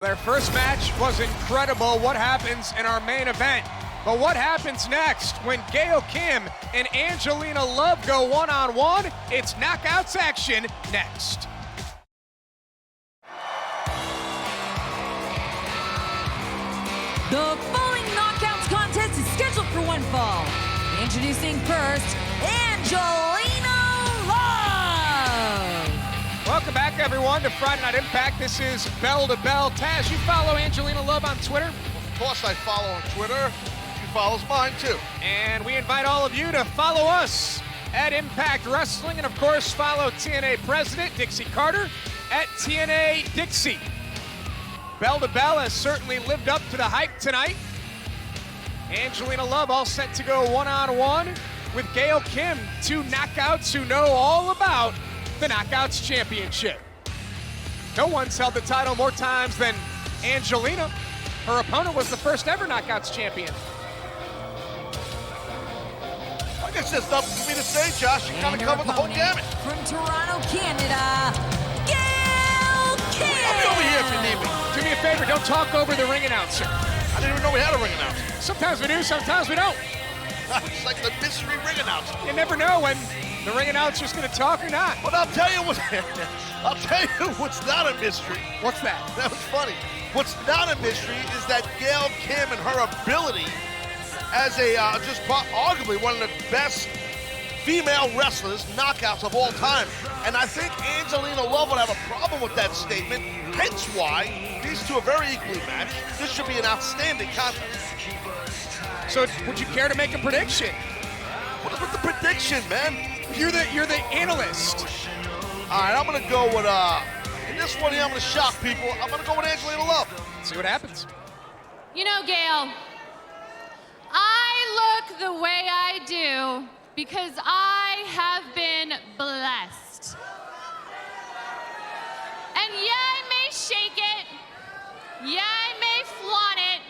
Their first match was incredible. What happens in our main event? But what happens next when Gail Kim and Angelina Love go one-on-one? It's knockouts action next. The following knockouts contest is scheduled for one fall. Introducing first, Angelina Love. Welcome back, everyone, to Friday Night Impact. This is Bell to Bell. Taz, you follow Angelina Love on Twitter? Of course I follow on Twitter. She follows mine, too. And we invite all of you to follow us at Impact Wrestling. And, of course, follow TNA President Dixie Carter at TNA Dixie. Bell to Bell has certainly lived up to the hype tonight. Angelina Love all set to go one-on-one with Gail Kim, two knockouts who know all about the Knockouts Championship. No one's held the title more times than Angelina. Her opponent was the first ever Knockouts champion. I guess there's nothing for me to say, Josh. You kind of covered the whole gamut. From Toronto, Canada, Gail Kim. I'll be over here if you need me. Do me a favor, don't talk over the ring announcer. I didn't even know we had a ring announcer. Sometimes we do, sometimes we don't. It's like the mystery ring announcer. You never know when the ring announcer's gonna talk or not. But I'll tell you what's not a mystery. What's that? That was funny. What's not a mystery is that Gail Kim and her ability as a just arguably one of the best female wrestlers, knockouts of all time. And I think Angelina Love would have a problem with that statement, hence why these two are very equally matched. This should be an outstanding contest. So would you care to make a prediction? What is with the prediction, man? You're the analyst. All right, I'm gonna go with, in this one here, I'm gonna shock people. I'm gonna go with Angelina Love. See what happens. You know, Gail, I look the way I do because I have been blessed. And yeah, I may shake it, yeah, I may flaunt it,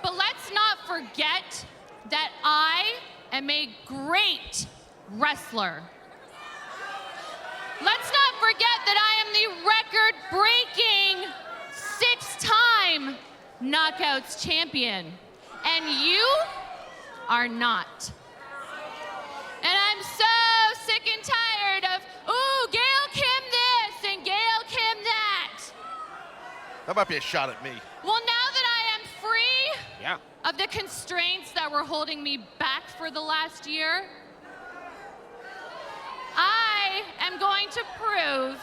but let's not forget that I am a great wrestler. Let's not forget that I am the record-breaking 6-time Knockouts champion, and you are not. And I'm so sick and tired of, ooh, Gail Kim this and Gail Kim that. That might be a shot at me. Well, now that I am free Yeah. of the constraints that were holding me back for the last year, I am going to prove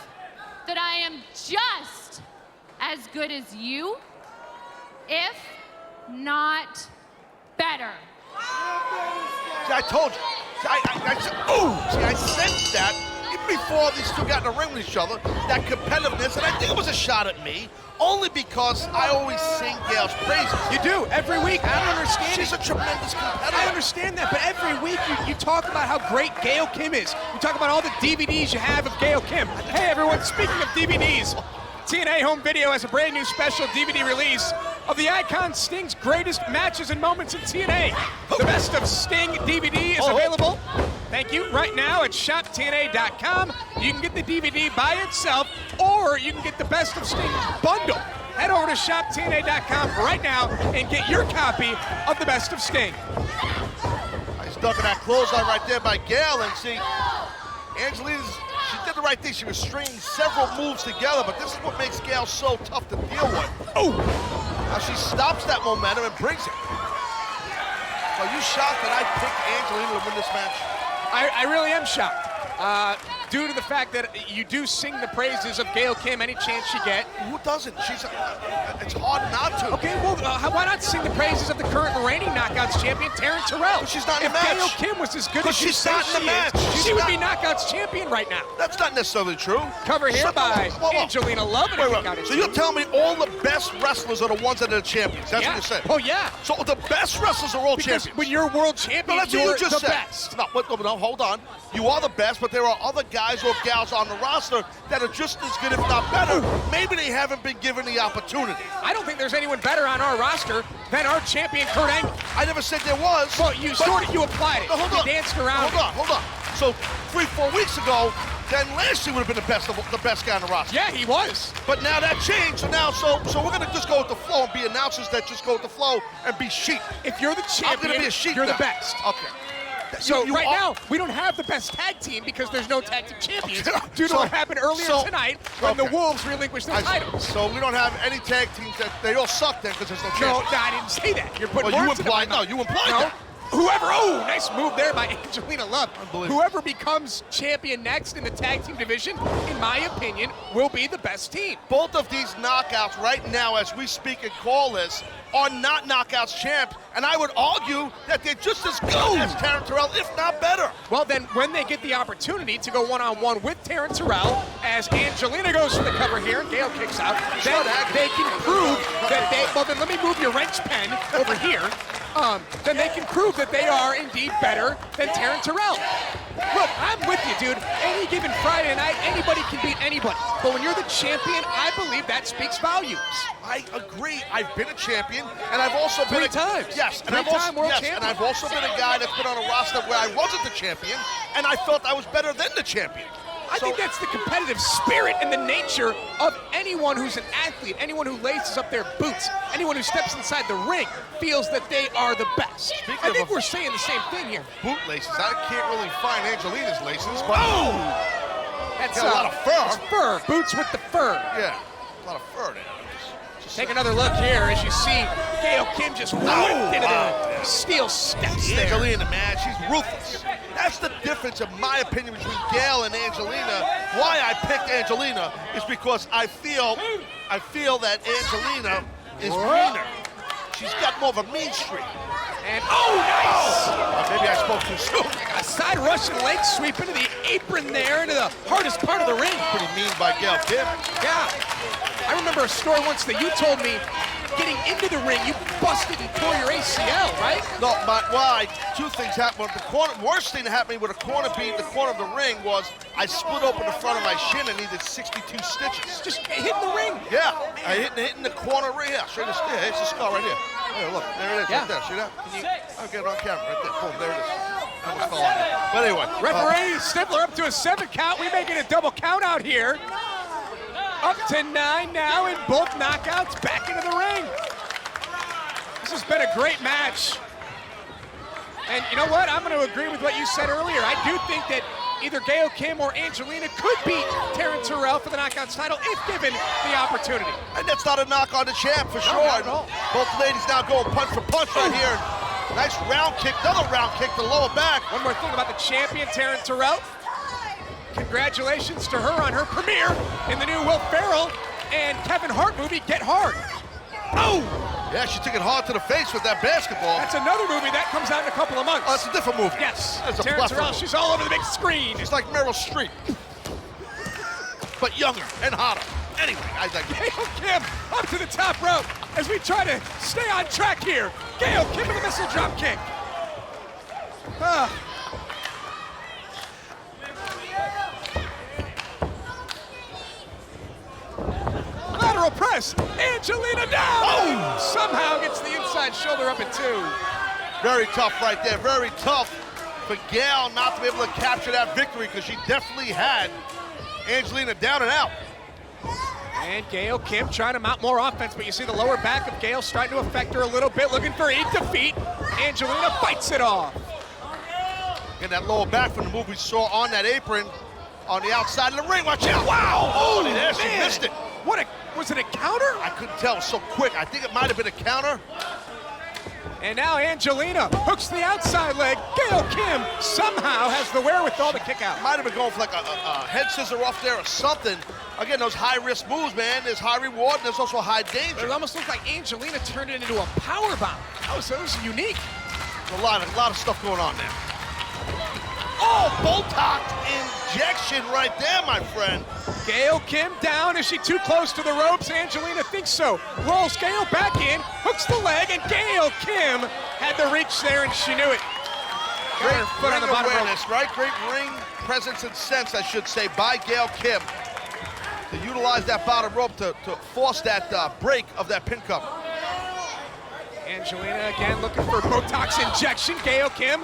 that I am just as good as you, if not better. See, I told you. I sensed that even before these two got in the ring with each other, that competitiveness, and I think it was a shot at me, only because I always sing Gail's praises. You do, every week. I don't understand She's it. a tremendous competitor. I understand that, but every week you talk about how great Gail Kim is. You talk about all the DVDs you have of Gail Kim. Hey everyone, speaking of DVDs, TNA Home Video has a brand new special DVD release of the Icon Sting's greatest matches and moments in TNA. The Best of Sting DVD is available, thank you, right now at shoptna.com. You can get the DVD by itself, or you can get the Best of Sting bundle. Head over to shoptna.com right now and get your copy of the Best of Sting. Nice duck in that clothesline right there by Gail, and see, she did the right thing. She was stringing several moves together, but this is what makes Gail so tough to deal with. Oh! Now she stops that momentum and brings it. Are you shocked that I picked Angelina to win this match? I really am shocked. Due to the fact that you do sing the praises of Gail Kim any chance you get. Who doesn't? It's hard not to. Okay, well, why not sing the praises of the current reigning Knockouts champion, Taryn Terrell? But she's not in the If match. Gail Kim was as good as you she's say not in the she match. is, She's she would not. be Knockouts champion right now. That's not necessarily true. Cover here by Whoa. Angelina Love. And Wait. So you're telling me all the best wrestlers are the ones that are the champions? That's what you're saying? Oh, yeah. So the best wrestlers are all Because champions? when you're world champion, No, that's you're what you just the said. best. No, hold on. You are the best, but there are other guys or gals on the roster that are just as good, if not better. Maybe they haven't been given the opportunity. I don't think there's anyone better on our roster than our champion, Kurt Angle. I never said there was. Well, you applied it. No, hold you on. danced around. Hold on. So 3-4 weeks ago, then Lashley would have been the best guy on the roster. Yeah, he was. But now that changed, so now we're gonna just go with the flow and be announcers that just go with the flow and be sheep. If you're the champion, I'm gonna be a sheep you're now. the best. Okay. So You right are- now, we don't have the best tag team because there's no tag team champions due to So- what happened earlier tonight when the okay. Wolves relinquished their titles. So we don't have any tag teams that they all suck then because there's no No, champions. I didn't say that. You're putting Well, you words in my implied- no, mouth. you implied No. that. Whoever, nice move there by Angelina Love. Unbelievable. Whoever becomes champion next in the tag team division, in my opinion, will be the best team. Both of these knockouts right now, as we speak and call this, are not knockouts champs, and I would argue that they're just as good as Taryn Terrell, if not better. Well, then when they get the opportunity to go one-on-one with Taryn Terrell, as Angelina goes for the cover here and Gail kicks out, then they can prove that well, then let me move your wrench pen over here. Then they can prove that they are indeed better than Taryn Terrell. Look, I'm with you, dude. Any given Friday night, anybody can beat anybody. But when you're the champion, I believe that speaks volumes. I agree. I've been a champion, and I've also been Three times. Yes, and Three-time world yes, champion. and I've also been a guy that's been on a roster where I wasn't the champion, and I felt I was better than the champion. I think that's the competitive spirit and the nature of anyone who's an athlete, anyone who laces up their boots, anyone who steps inside the ring feels that they are the best. I think we're saying the same thing here. Boot laces. I can't really find Angelina's laces, but That's got a lot of fur. It's fur. Boots with the fur. Yeah, a lot of fur there. Take another look here as you see Gail Kim just whipped into the steel steps there. Angelina, man, she's ruthless. That's the difference, in my opinion, between Gail and Angelina. Why I picked Angelina is because I feel that Angelina is meaner. She's got more of a mean streak. And nice! Maybe I spoke too soon. A side Russian leg sweep into the apron there, into the hardest part of the ring. Pretty mean by Gail Kim. Yeah. I remember a story once that you told me, getting into the ring, you busted and tore your ACL, right? No, two things happened. Worst thing that happened with a corner beat, the corner of the ring, was I split open the front of my shin and needed 62 stitches. Just hitting the ring. Yeah, I hit in the corner right here. Straight as there. It's the scar right here. Hey, look, there it is, right there. See that? I'll get it on camera right there. Boom, there it is. I almost fell on it. But anyway. Referee Stifler up to a 7 count. We make it a double count out here. Up to 9 now, and both knockouts back into the ring. This has been a great match. And you know what? I'm going to agree with what you said earlier. I do think that either Gail Kim or Angelina could beat Taryn Terrell for the Knockouts title if given the opportunity. And that's not a knock on the champ for sure. not at all. Both ladies now going punch for punch right here. Nice round kick, another round kick to the lower back. One more thing about the champion, Taryn Terrell. Congratulations to her on her premiere in the new Will Ferrell and Kevin Hart movie, Get Hard. Oh! Yeah, she took it hard to the face with that basketball. That's another movie that comes out in a couple of months. Oh, that's a different movie. Yes. That's a Taryn plethora Terrell, movie. she's all over the big screen. She's like Meryl Streep, but younger and hotter. Anyway, I think. Gail Kim up to the top rope as we try to stay on track here. Gail Kim with a missile drop kick. Lateral press. Angelina down. Somehow gets the inside shoulder up at 2. Very tough right there. Very tough for Gail not to be able to capture that victory because she definitely had Angelina down and out. And Gail Kim trying to mount more offense, but you see the lower back of Gail starting to affect her a little bit, looking for a defeat. Angelina fights it off. Getting that lower back from the move we saw on that apron on the outside of the ring. Watch out. Wow. Oh, there she missed it. Was it a counter? I couldn't tell. It was so quick. I think it might have been a counter. And now Angelina hooks the outside leg. Gail Kim somehow has the wherewithal to kick out. Might have been going for like a head scissor off there or something. Again, those high-risk moves, man. There's high reward, and there's also high danger. It almost looked like Angelina turned it into a power bomb. That was unique. There's a lot of stuff going on there. Oh, Botox injection right there, my friend. Gail Kim down. Is she too close to the ropes? Angelina thinks so. Rolls Gail back in, hooks the leg, and Gail Kim had the reach there, and she knew it. Got her foot on the bottom awareness, rope. right? Great ring presence and sense, I should say, by Gail Kim to utilize that bottom rope to force that break of that pin cover. Angelina again looking for Botox injection. Gail Kim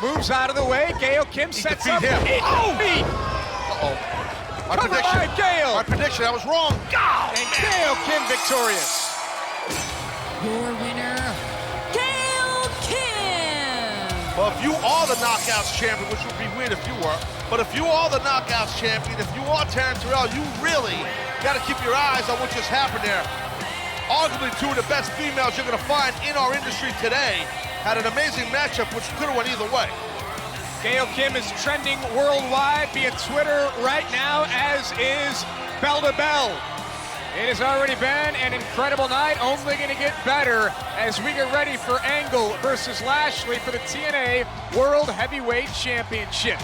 moves out of the way. Gail Kim sets up. Him. Oh! Uh-oh. My Cover by Gail. My prediction, I was wrong. And Gail Kim victorious. Your winner, Gail Kim. Well, if you are the Knockouts champion, which would be weird if you were, but if you are the Knockouts champion, if you are Taryn Terrell, you really got to keep your eyes on what just happened there. Arguably two of the best females you're going to find in our industry today had an amazing matchup, which could have went either way. Gail Kim is trending worldwide via Twitter right now, as is Bell to Bell. It has already been an incredible night, only going to get better as we get ready for Angle versus Lashley for the TNA World Heavyweight Championship.